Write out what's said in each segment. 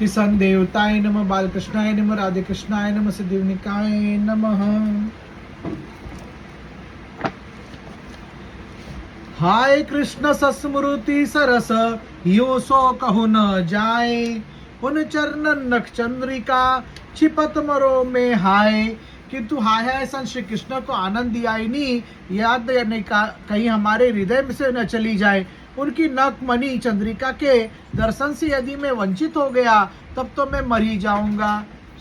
श्री संदेवताय नमः, बालकृष्णाय नमः, राधे कृष्णाय नमः, सिद्धिविनायकाय नमः। हाय कृष्ण सस्मृति सरस, यो सो कहु न जाए, उन चरणन नख चंद्रिका छिपत मरो में हाय। किंतु हाय हाय सन श्री कृष्ण को आनंद दिया ही नहीं, याद नहीं का कहीं हमारे हृदय में से न चली जाए। उनकी नख मणि चंद्रिका के दर्शन से यदि मैं वंचित हो गया तब तो मैं मर ही जाऊंगा।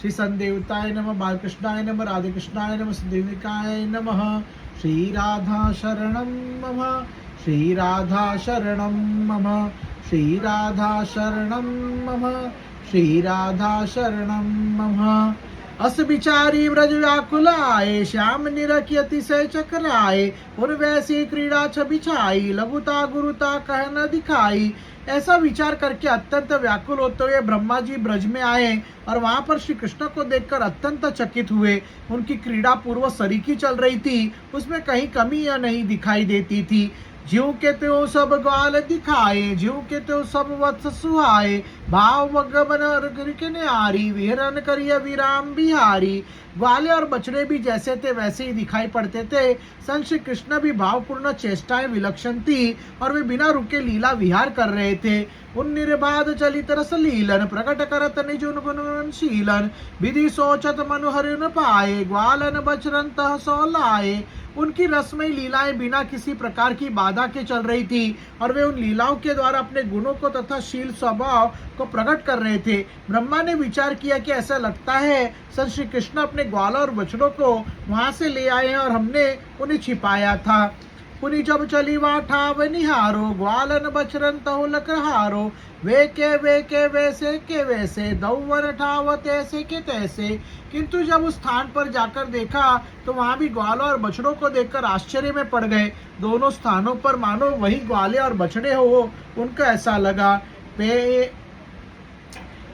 श्री संदेवताय नमः, बालकृष्णाय नमः, राधे कृष्णाय नमः, सिद्धिविनायकाय नमः। श्री राधा शरणं मम, श्री राधा शरणं मम, श्री राधा शरणं मम, श्री राधा शरणं मम। अस बिचारी ब्रज व्याकुल आए, श्याम निरखि अतिशय चकराए, उन वैसी क्रीड़ा छबिछाई, लघुता गुरुता कह न दिखाई। ऐसा विचार करके अत्यंत व्याकुल होते हुए ब्रह्मा जी ब्रज में आए और वहां पर श्री कृष्ण को देखकर अत्यंत चकित हुए। उनकी क्रीड़ा पूर्व सरीकी चल रही थी, उसमें कहीं कमी या नहीं दिखाई देती थी। ज्यों के त्यों सब ग्वाल दिखाए, ज्यों के त्यों सब वत्स सुहाए, भाव भगवन के न्यारी, विहरन करिय विराम बिहारी। ग्वाले और बछड़े भी जैसे थे वैसे ही दिखाई पड़ते थे। संत श्री कृष्ण भी भावपूर्ण चेष्टाएं विलक्षण थी और वे बिना रुके लीला विहार कर रहे थे। उन निर्बाध चलित रस लीलन, प्रकट करत निज गुण शीलन, विधि सोचत मनु हरि न पाए, ग्वालन बछरन तह सो लाए। उनकी रसमयी लीलाएं बिना किसी प्रकार की बाधा के चल रही थी और वे उन लीलाओं के द्वारा अपने गुणों को तथा शील स्वभाव को प्रकट कर रहे थे। ब्रह्मा ने विचार किया कि ऐसा लगता है संत श्री कृष्ण अपने ग्वालों और बछड़ों को वहां से ले आए हैं और हमने उन्हें छिपाया था। पुनि जब चली ठाव निहारो, ग्वालन बछरन तहु लकहारो, वे के वैसे दौवन ठाव तैसे के तैसे। किंतु जब उस स्थान पर जाकर देखा तो वहां भी ग्वालों और बछड़ों को देखकर आश्चर्य में पड़ गए। दोनों स्थानों पर मानो वही ग्वाले और बछड़े हो, उनको ऐसा लगा।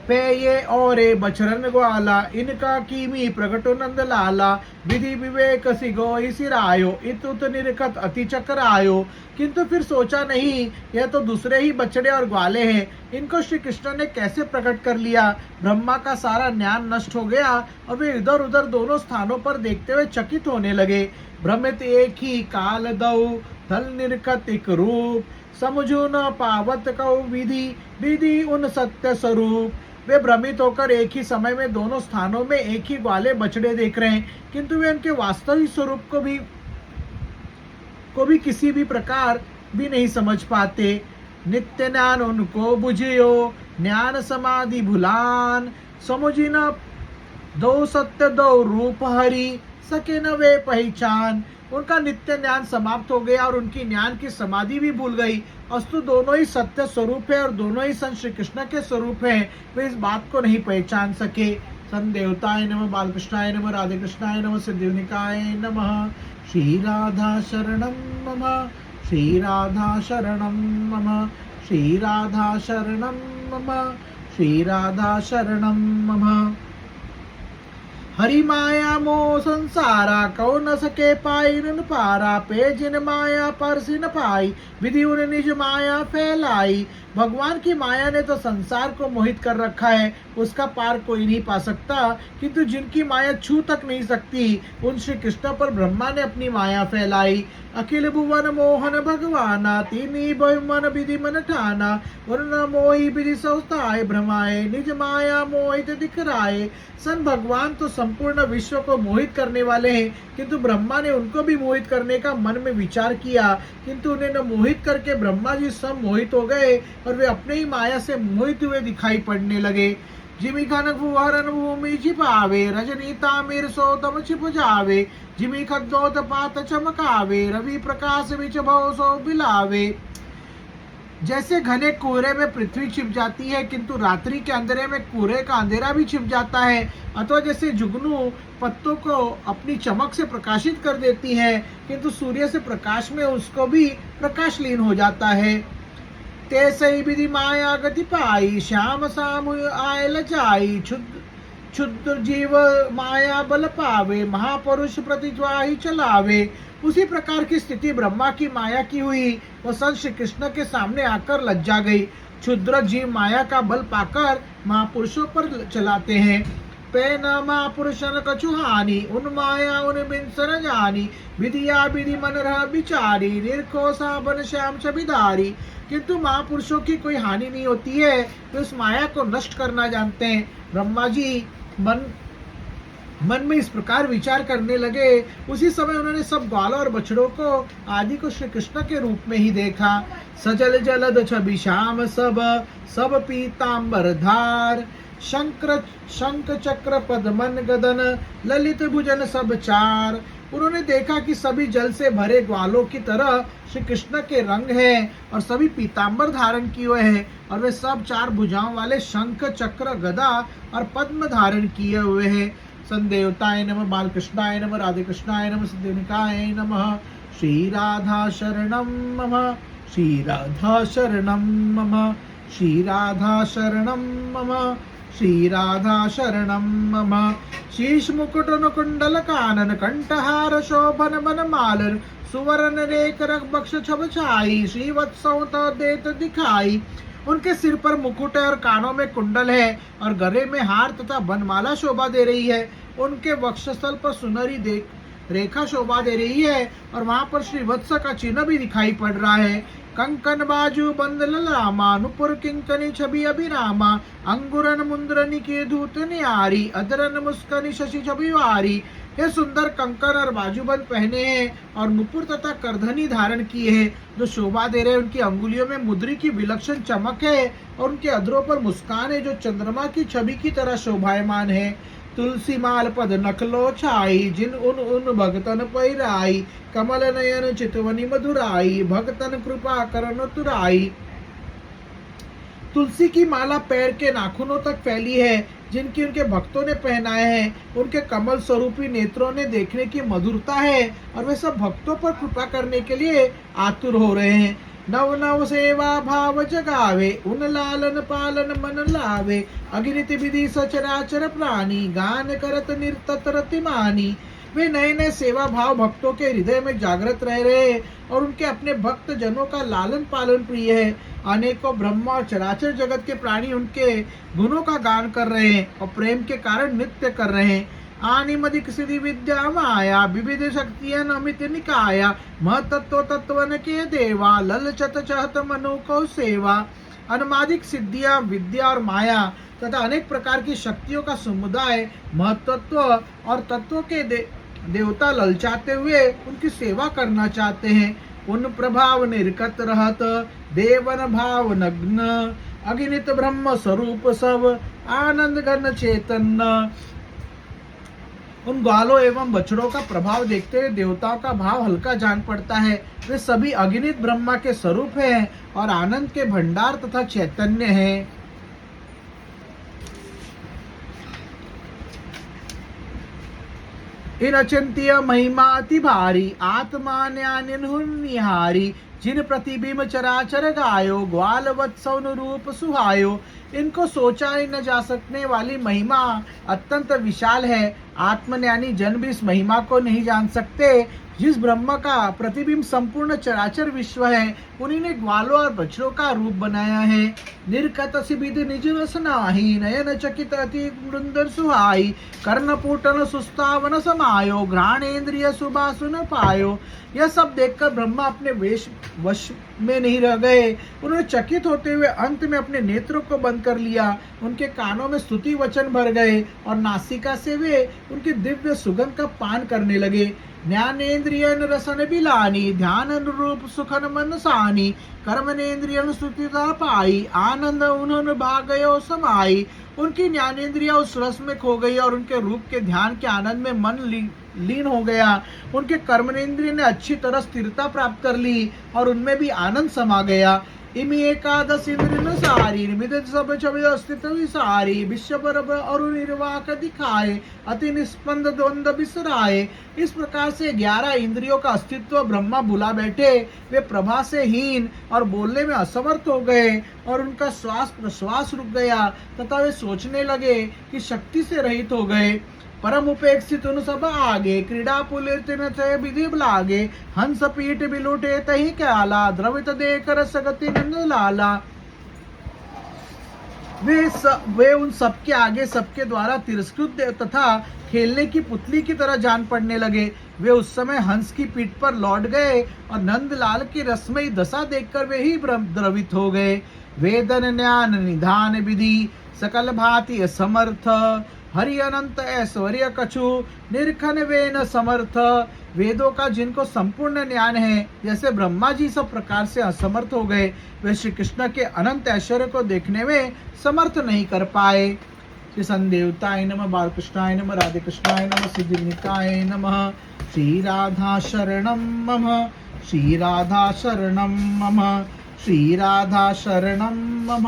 पे ये और बछरन ग्वाला, इनका कीमी प्रगटो नंद लाला, विधि विवेक सिगो सिरायो, इत उत निरखत अति चक्र आयो। किंतु फिर सोचा नहीं, यह तो दूसरे ही बछड़े और ग्वाले हैं, इनको श्री कृष्ण ने कैसे प्रकट कर लिया। ब्रह्मा का सारा ज्ञान नष्ट हो गया और वे इधर उधर दोनों स्थानों पर देखते हुए चकित होने लगे। भ्रमित एक ही काल दऊ, थल निरखत एक रूप, समझो न पावत कौ विधि, विधि उन सत्य स्वरूप। वे भ्रमित होकर एक ही समय में दोनों स्थानों में एक ही ग्वाले बछड़े देख रहे हैं, किंतु वे उनके वास्तविक स्वरूप को भी किसी भी प्रकार भी नहीं समझ पाते। नित्य ज्ञान उनको बुझियो, ज्ञान समाधि भुलान, समझी न दो सत्य दो रूप हरि, सके न वे पहचान। उनका नित्य ज्ञान समाप्त हो गया और उनकी ज्ञान की समाधि भी भूल गई। अस्तु दोनों ही सत्य स्वरूप है और दोनों ही संत श्री कृष्ण के स्वरूप हैं, वे इस बात को नहीं पहचान सके। संदेवताय नमः, बालकृष्णाय नमः, राधे कृष्णाय नमः, सिद्धिविनायकाय नमः। श्री राधा शरणं मम, श्री राधा शरणं मम, श्री राधा शरणं मम, श्री राधा शरणं मम। हरि माया मोह संसारा, कौ न सके पाई न पारा, पे जिन माया पर सिन पाई, विधि उन निज माया फैलाई। भगवान की माया ने तो संसार को मोहित कर रखा है, उसका पार कोई नहीं पा सकता। किंतु जिनकी माया छू तक नहीं सकती, उन श्री कृष्ण पर ब्रह्मा ने अपनी माया फैलाई। अखिल भुवन मोहन भगवाना, तीनी बहुमन विधि मन ठाना, वर्ण मोहि विधि सौताय, भ्रमाए निज माया मोहित दिखराए। सन भगवान तो संपूर्ण विश्व को मोहित करने वाले हैं, किंतु ब्रह्मा ने उनको भी मोहित करने का मन में विचार किया, किंतु उन्हें न मोहित करके ब्रह्मा जी सब मोहित हो गए और वे अपने ही माया से मोहित हुए दिखाई पड़ने लगे। जिमी खन फुहरन भूमि छिपावे, रजनी तामिर सोतम छिप जावे, जिमी खद्दोत पात चमकावे, रवि प्रकाश विच भव सो बिलावे। जैसे घने कोहरे में पृथ्वी छिप जाती है, किंतु रात्रि के अंधेरे में कोहरे का अंधेरा भी छिप जाता है, अथवा जैसे जुगनू पत्तों को अपनी चमक से प्रकाशित कर देती है, किंतु सूर्य से प्रकाश में उसको भी प्रकाश लीन हो जाता है। तैसे विधि माया गति पाई, श्याम सामु आय लजाई, क्षुद्र जीव माया बल पावे, महापुरुष प्रतिज्वाही चलावे। उसी प्रकार की स्थिति ब्रह्मा की माया की हुई। वह संत श्री कृष्ण के सामने आकर लज्जा गई क्षुद्र जीव माया का बल पाकर महापुरुषों पर चलाते हैं। पे न महापुरुषन कछु हानि, उन माया उन बिन सर जानी, विधिया विधि मन रह विचारी, निरखो साबन श्याम छबिधारी। किंतु महापुरुषों की कोई हानि नहीं होती है, वे उस माया को नष्ट करना जानते हैं। ब्रह्मा जी मन में इस प्रकार विचार करने लगे। उसी समय उन्होंने सब ग्वालों और बछड़ों को आदि को श्री कृष्ण के रूप में ही देखा। सजल जलद छवि श्याम सब, सब पीतांबर धार, शंख चक्र पद्मन गदन, ललित भुजन सब चार। उन्होंने देखा कि सभी जल से भरे ग्वालों की तरह श्री कृष्ण के रंग हैं और सभी पीतांबर धारण किए हुए हैं, और वे सब चार भुजाओं वाले शंख चक्र गदा और पद्म धारण किए हुए हैं। संदेवताय नमः, बालकृष्णाय नमः, राधे कृष्णाय नमः, सिद्धिनिकाय नमः। श्री राधा शरणम मम, श्री राधा शरणम मम, श्री राधा शरणम मम, श्री राधा शरणम मम। शीश मुकुट कुंडल कानन, कंठहार शोभन बन मालन, सुवर्ण रेख रख बक्ष छब छाई, श्री वत्सों देत दिखाई। उनके सिर पर मुकुट है और कानों में कुंडल है और गले में हार तथा बनमाला शोभा दे रही है। उनके वक्षस्थल पर सुनहरी रेखा शोभा दे रही है और वहां पर श्री वत्स का चिन्ह भी दिखाई पड़ रहा है। कंकन बाजू बंद ललामा, नुपुर किंकनी छवि अभिरामा, अंगुरन मुंद्रनी के धूत न्यारी, अदरन मुस्कनी शशि छवि वारी। ये सुंदर कंकन और बाजूबंद पहने हैं और नुपुर तथा करधनी धारण किए हैं जो शोभा दे रहे हैं। उनकी अंगुलियों में मुद्री की विलक्षण चमक है और उनके अधरों पर मुस्कान है जो चंद्रमा की छवि की तरह शोभायमान है। तुलसी माल पद नखलो छाई, जिन उन भगतन पैराई, कमल नयन चितवनी मधुराई, भगतन कृपा करन तुराई। तुलसी की माला पैर के नाखूनों तक फैली है जिनकी उनके भक्तों ने पहनाए हैं। उनके कमल स्वरूपी नेत्रों ने देखने की मधुरता है और वे सब भक्तों पर कृपा करने के लिए आतुर हो रहे हैं। नव नव सेवा भाव जगावे, उन लालन पालन मन लावे, अगिनित विधि सचराचर प्राणी, गान करत निर्तत रतिमानी। वे नए नए सेवा भाव भक्तों के हृदय में जागृत रह रहे हैं और उनके अपने भक्त जनों का लालन पालन प्रिय है। अनेकों ब्रह्मा और चराचर जगत के प्राणी उनके गुणों का गान कर रहे हैं और प्रेम के कारण नृत्य कर रहे हैं। आनिमदिक सिद्धि विद्या माया, विविध शक्तियां अमित निकाया, महतत्व तत्वन के देवा, ललचत चहत मनु को सेवा। अनुमादिक सिद्धियां, विद्या और माया तथा अनेक प्रकार की शक्तियों का समुदाय महतत्व और तत्वों के देवता ललचाते हुए उनकी सेवा करना चाहते हैं। उन प्रभाव निर्कत रहत, देवन भाव नग्न, अगिनित ब्रह्म स्वरूप सब, आनंद घन चैतन्य। उन ग्वालों एवं बछड़ों का प्रभाव देखते हुए देवताओं का भाव हल्का जान पड़ता है। वे सभी अगिनित ब्रह्मा के स्वरूप हैं और आनंद के भंडार तथा चैतन्य हैं। इन अचिंत्य महिमा अति भारी, आत्मा निहारी, जिन प्रतिबिंब चराचर गायो, ग्वाल वत्सौन रूप सुहायो। इनको सोचा ही न जा सकने वाली महिमा अत्यंत विशाल है। आत्मज्ञानी जन भी इस महिमा को नहीं जान सकते। जिस ब्रह्म का प्रतिबिंब संपूर्ण चराचर विश्व है, उन्हीं ने ग्वालों और बछड़ों का रूप बनाया है। निर्कत सिबिद निज रसनाही, नयन चकित अति वृंदन सुहाई, कर्णपूटन सुस्तावन समायो, घ्राणेन्द्रिय सुबासुन पायो। यह सब देखकर ब्रह्मा अपने वश में नहीं रह गए। उन्होंने चकित होते हुए अंत में अपने नेत्रों को बंद कर लिया। उनके कानों में स्तुति वचन भर गए और नासिका से वे उनके दिव्य सुगंध का पान करने लगे। ज्ञानेन्द्रियन रसन बिलानी, ध्यान अनुरूप सुखन मन सानी, कर्मनेन्द्रियन स्तुतिता पाई, आनंद उन्होंने भागयो समाई। उनकी ज्ञानेन्द्रिया उस रस में खो गई और उनके रूप के ध्यान के आनंद में मन लीन हो गया। उनके कर्मनेन्द्रिय ने अच्छी तरह स्थिरता प्राप्त कर ली और उनमें भी आनंद समा गया। इमी एकादश इंद्रिय सारी, निमित सब छवि अस्तित्व विसारी, विश्व बरब और निर्वाक दिखाए, अति निस्पंद द्वंद्व बिसराए। इस प्रकार से 11 इंद्रियों का अस्तित्व ब्रह्मा भुला बैठे। वे प्रभा से हीन और बोलने में असमर्थ हो गए और उनका श्वास प्रश्वास रुक गया तथा वे सोचने लगे कि शक्ति से रहित हो गए। परम उपेक्षित उन सब आगे, क्रीड़ा पुलित न थे विधि लागे, हंस पीठ बिलुटे तही क्याला, द्रवित देख रस गति नंद लाला। वे उन सबके आगे सबके द्वारा तिरस्कृत तथा खेलने की पुतली की तरह जान पड़ने लगे। वे उस समय हंस की पीठ पर लौट गए और नंदलाल की रसमयी दशा देखकर वे ही द्रवित हो गए। वेदन ज्ञान निधान विधि सकल भांति असमर्थ, हरि अनंत ऐश्वर्य कछु निरखन वे न समर्थ। वेदों का जिनको संपूर्ण ज्ञान है, जैसे ब्रह्मा जी सब प्रकार से असमर्थ हो गए, वे श्री कृष्ण के अनंत ऐश्वर्य को देखने में समर्थ नहीं कर पाए। श्री संदेवताय नमः, बालकृष्णाय नमः, राधे कृष्णाय नमः, सिद्धिविनायकाय नमः। श्री राधा शरणं मम, श्री राधा शरणं मम, श्री राधा शरणं मम,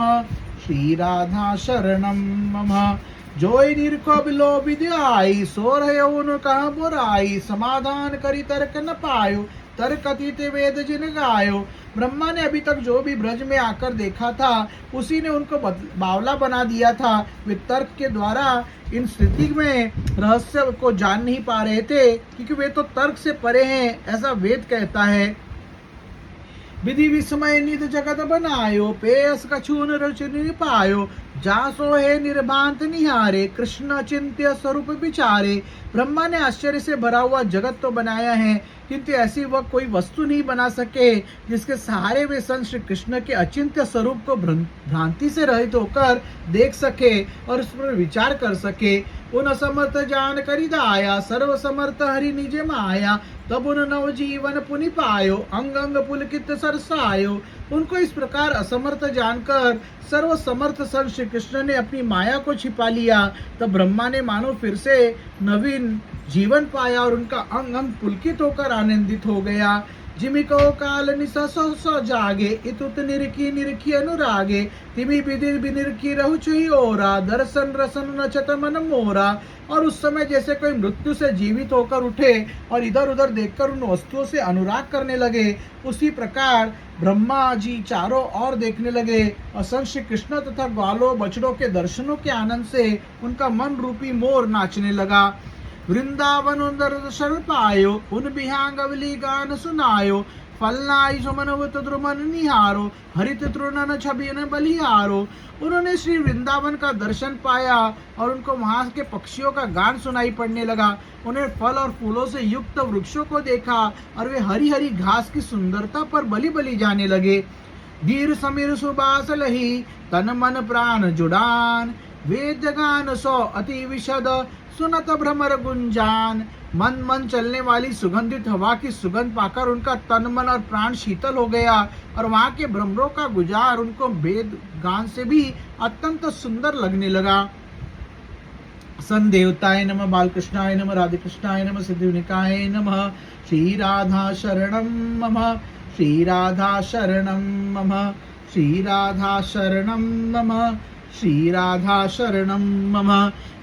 श्री राधा शरणं मम। जोई निरखो बिलो विद्याई, सो रहे उन कहा बुराई, समाधान करी तर्क न पायो, तर्क अतीत वेद जिन गायो। ब्रह्मा ने अभी तक जो भी ब्रज में आकर देखा था, उसी ने उनको बावला बना दिया था। वे तर्क के द्वारा इन स्थिति में रहस्य को जान नहीं पा रहे थे, क्योंकि वे तो तर्क से परे हैं, ऐसा वेद कहता है। विधि विस्मय निध जगत बनायो, पेयस कछून रुचि निपायो, जासो है निर्भांत निहारे, कृष्ण चिंत्य स्वरूप विचारे। ब्रह्मा ने आश्चर्य से भरा हुआ जगत तो बनाया है, किंतु ऐसी वह कोई वस्तु नहीं बना सके जिसके सहारे वे संत श्री कृष्ण के अचिंत्य स्वरूप को भ्रांति से रहित होकर देख सके और उस पर विचार कर सके। उन असमर्थ जान करी दाया, सर्व समर्थ हरि निज माया, तब उन नव जीवन पुनि पायो, अंग अंग पुलकित सरसायो। उनको इस प्रकार असमर्थ जानकर सर्व समर्थ संत श्री कृष्ण ने अपनी माया को छिपा लिया। तब ब्रह्मा ने मानो फिर से नवीन जीवन पाया और उनका अंग अंग पुलकित होकर आनंदित हो गया। जिमिको काल निसा सो जागे, इतुत निरखी निरखी अनुरागे, तिमि बिदिर बिनिरखी रहु चुही ओरा, दर्शन रसन नचत मन मोरा। और उस समय जैसे कोई मृत्यु से जीवित होकर उठे और इधर उधर देखकर उन वस्तुओं से अनुराग करने लगे, उसी प्रकार ब्रह्मा जी चारों ओर देखने लगे और संत श्री कृष्ण तथा ग्वालों बछड़ों के दर्शनों के आनंद से उनका मन रूपी मोर नाचने लगा। वृंदावन दर्शन पायो, उन बिहांग अवली गान सुनायो, फलनाई सुमनवत द्रुमन निहारो, हरित तृणन छबिन बलिहारो। उन्होंने श्री वृंदावन का दर्शन पाया और उनको वहां के पक्षियों का गान सुनाई पड़ने लगा। उन्हें फल और फूलों से युक्त वृक्षों को देखा और वे हरी हरी घास की सुंदरता पर बलि बलि जाने लगे। धीर समीर सुबास लही, तन मन प्राण जुड़ान, वेद गान सो अति विशद, सुनत भ्रमर गुंजान। मन मन चलने वाली सुगंधित हवा की सुगंध पाकर उनका तन मन और प्राण शीतल हो गया और वहां के भ्रमरों का गुजार उनको वेद गान से भी अत्यंत सुंदर लगने लगा। संदेवताय नमः, बालकृष्णाय नमः, राधे कृष्णाय नमः, सिद्धिविनायकाय नमः। श्री राधा शरणं मम, श्री राधा शरणं मम, श्री राधा शरणं मम, श्री राधा शरणं मम।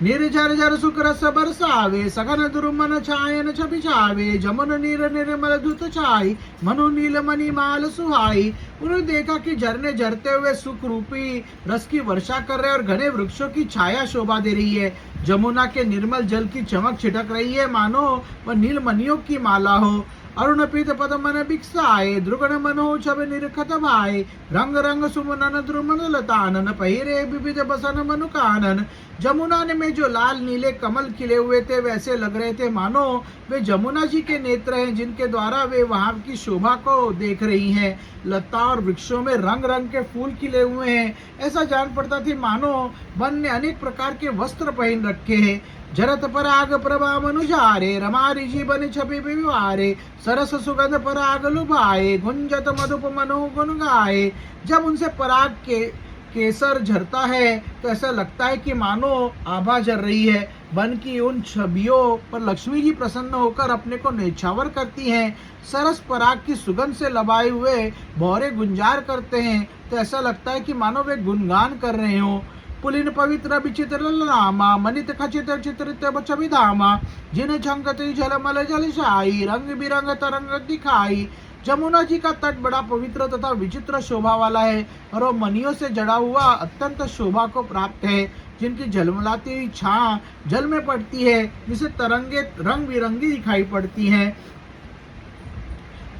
निर्झर झर सुख रस बरसावे, सघन दुर्मन छायन छवि छावे, जमुन नीर निर्मल धुत छाई, मनु नील मणि माल सुहाई। उन्होंने देखा कि झरने झरते हुए सुख रूपी रस की वर्षा कर रहे और घने वृक्षों की छाया शोभा दे रही है। जमुना के निर्मल जल की चमक छिटक रही है, मानो वह नीलमणियों की माला हो। अरुण पीत पद मन बिकसाए, द्रुगण मनो छब निरखत भाई, रंग रंग सुमनन द्रुमन लतानन, पहिरे विविध बसन मनु कानन। जमुना में जो लाल नीले कमल खिले हुए थे, वैसे लग रहे थे मानो वे जमुना जी के नेत्र हैं, जिनके द्वारा वे वहां की शोभा को देख रही हैं। लता और वृक्षों में रंग रंग के फूल खिले हुए हैं, ऐसा जान पड़ता थी मानो वन ने अनेक प्रकार के वस्त्र पहन रखे हैं। जरत पराग प्रभा मनुजारे, रमा रिजी बन छवि विवारे, सरस सुगंध पराग लुभाए, गुंजत मधुप मनो गुन गाए। जब उनसे पराग के केसर झरता है तो ऐसा लगता है कि मानो आभा झर रही है। वन की उन छवियों पर लक्ष्मी जी प्रसन्न होकर अपने को न्यौछावर करती हैं। सरस पराग की सुगंध से लबाए हुए भौरे गुंजार करते हैं तो ऐसा लगता है कि मानो वे गुणगान कर रहे हो। पुलिन पवित्र विचित्र लामा, मनित खचित चित्रित छविधामा, जिन झंकती झलमल जलशाई, रंग बिरंग तरंग दिखाई। जमुना जी का तट बड़ा पवित्र तथा विचित्र शोभा वाला है और वो मनियों से जड़ा हुआ अत्यंत शोभा को प्राप्त है, जिनकी झलमलाती हुई छां जल में पड़ती है, जिसे तरंगे रंग बिरंगी दिखाई पड़ती हैं।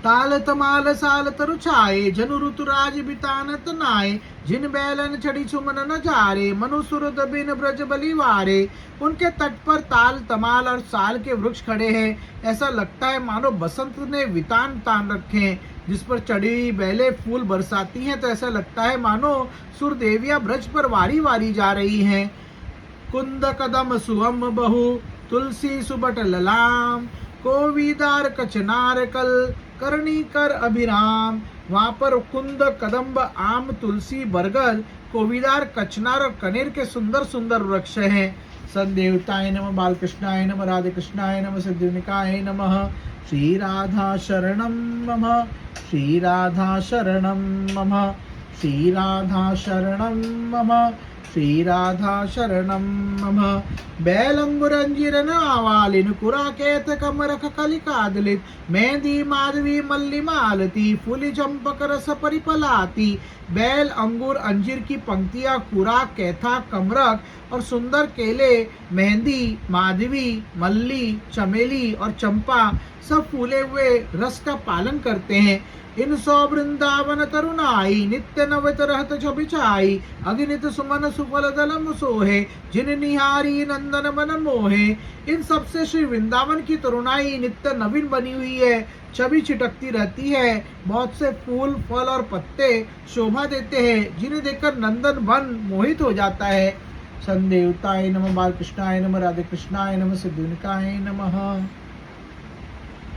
ताल तमाल साल तरु छाए, जनु ऋतुराज बितानत नाए, जिन बैलन चढ़ी चुमन न जारे, मनु सुरद बिन ब्रज बलिवारे। उनके तट पर ताल तमाल और साल के वृक्ष खड़े हैं। ऐसा लगता है मानो बसंत ने वितान तान रखे हैं, जिस पर चढ़ी हुई बैलें फूल बरसाती हैं, तो ऐसा लगता है मानो सुरदेवियां ब्रज पर वारी वारी जा रही हैं। कुंद कदम सुगम बहु, तुलसी सुबट ललाम, कोविदार कचनार कल, करणी कर अभिराम। वहां पर कुंद कदम्ब आम तुलसी बरगद कोविदार कचनार और कनेर के सुंदर सुंदर वृक्ष हैं। सदेवताय नमः, बालकृष्णाय नमः, राधे कृष्णाय नमः, सिद्धिविनायकाय नमः। श्री राधा शरणं मम, श्री राधा शरणं मम, श्री राधा शरणं मम, श्री राधा शरणं मम। बैलंगुरंजिरन आवालिन कुराकेत कमरख कलिकादलित, मेहंदी माधवी मल्ली मालती, फूली चंपक रस परिपलाती। बैल, अंगूर, अंजीर की पंक्तियां, कुरा, कैथा, कमरख और सुंदर केले, मेहंदी, माधवी, मल्ली, चमेली और चंपा सब फूले हुए रस का पालन करते हैं। इन सौ वृंदावन तरुणाई, नित्य नवत रहत छबिछाई, अगिनित सुमन सुफल दलम सोहे, जिन निहारी नंदन मन मोहे। इन सबसे श्री वृंदावन की तरुणाई नित्य नवीन बनी हुई है, छवि छिटकती रहती है। बहुत से फूल, फल और पत्ते शोभा देते हैं, जिन्हें देखकर नंदन वन मोहित हो जाता है। संदेवताय नमः, बालकृष्णाय नमः, राधे कृष्णाय नमः, सिद्धिविनायकाय नमः।